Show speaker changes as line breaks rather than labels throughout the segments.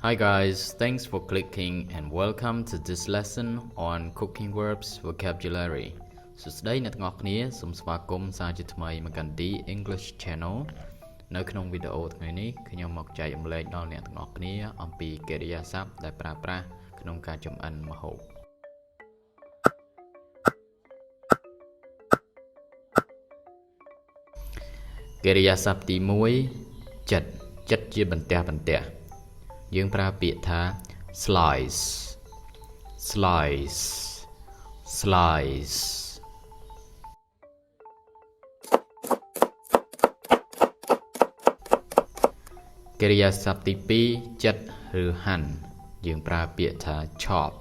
Hi guys, thanks for clicking and welcome to this lesson on cooking verbs vocabulary. So todayអ្នកទាំងអស់គ្នាសូមស្វាគមន៍សាជាថ្មីមកកាន់ The English Channel នៅក្នុងវីដេអូថ្ងៃនេះខ្ញុំមកចែករំលែកដល់អ្នកទាំងអស់គ្នាអំពីកិរិយាសព្ទដែលប្រើប្រាស់ក្នុងការចម្អិនម្ហូបកិរិយាសព្ទទី1ចិត្តជាបន្ទះយើងប្រើពាក្យថា slice កិរិយាសព្ទទី2ចិតឬហាន់យើងប្រើពាក្យថា chop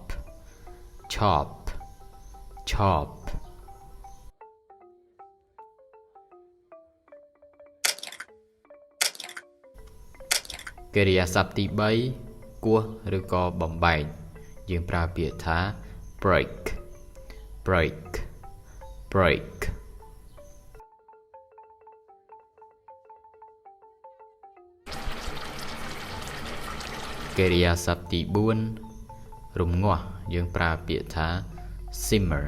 កិរិយាសព្ទទី3គោះឬក៏បំបែកយើងប្រើពាក្យថា break កិរិយាសព្ទទី4រំងាស់យើងប្រើពាក្យថា simmer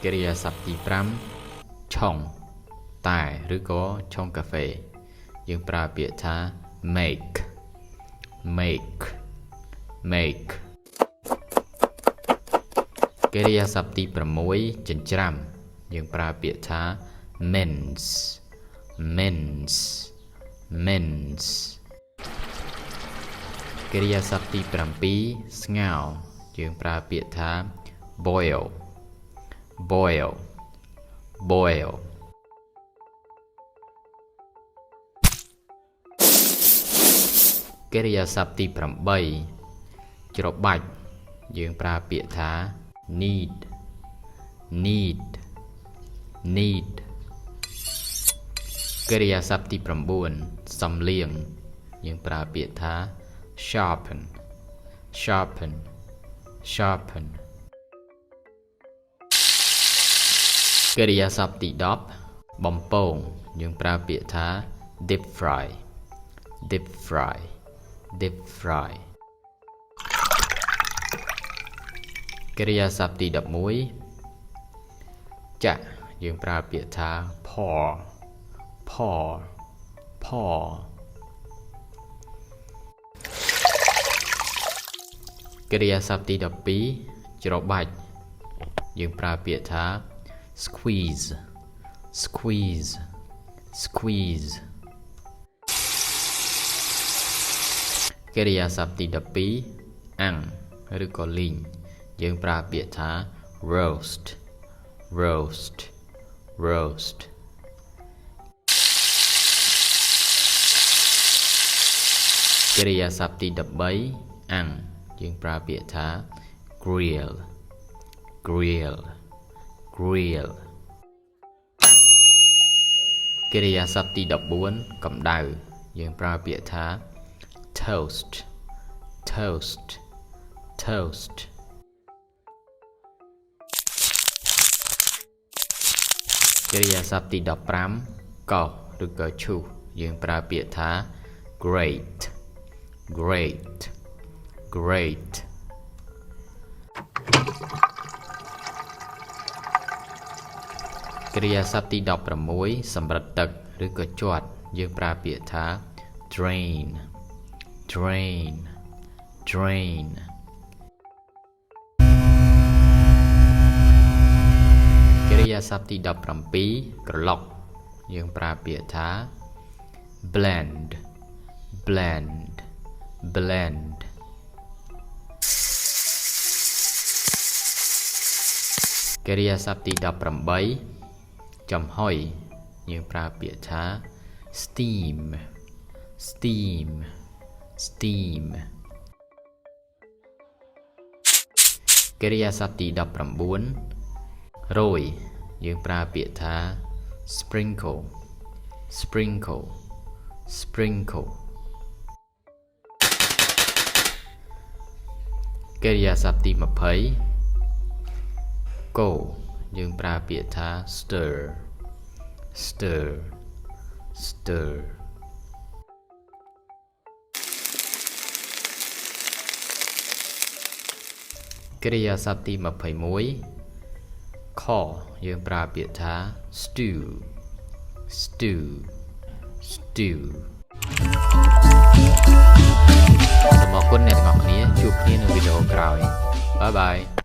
កិរិយាសព្ទទី5ឆុងតែឬក៏ឆុងកាហ្វេយើងប្រើពាក្យថា make កិរិយាសព្ទទី6ចិញ្ច្រាំយើងប្រើពាក្យថា mince កិរិយាសព្ទទី7ស្ងោរយើងប្រើពាក្យថា boil កិរិយាសព្ទទី8ច្របាច់យើងប្រើពាក្យថា knead កិរិយាសព្ទទី9សំលៀងយើងប្រើពាក្យថា sharpen កិរិយាសព្ទទី10បំពងយើងប្រើពាក្យថា deep fry កិរិយាសព្ទទី11ចាក់យើងប្រើពាក្យថា pour កិរិយាសព្ទទី12ច្របាច់យើងប្រើពាក្យថា squeeze កិរិយាសព្ទទី12អាំងឬក៏លីងយើងប្រើពាក្យថា roast កិរិយាសព្ទទី13អាំងយើងប្រើពាក្យថា grill កិរិយាសព្ទទី14កម្ដៅយើងប្រើពាក្យថា toast កិរិយាសព្ទទី15កោសឬក៏ឈូសយើងប្រើពាក្យថា grate កិរិយាសព្ទទី16សម្រិតទឹកឬក៏ជាត់យើងប្រើពាក្យថា drain កិរិយាសព្ទទី17ក្រឡុកយើងប្រើពាក្យថា blend កិរិយាសព្ទទី18ចំហុយយើងប្រើពាក្យថា steam កិរិយាសព្ទទី19រោយយើងប្រើពាក្យថា sprinkle កិរិយាសព្ទទី20 go យើងប្រើពាក្យថា stir stir stir កិរិយាសព្ទទី21 ខយើងប្រើពាក្យថា stew stew stew សូមអរគុណអ្នកទាំងអស់គ្នាជួបគ្នានៅវីដេអូក្រោយបាយបាយ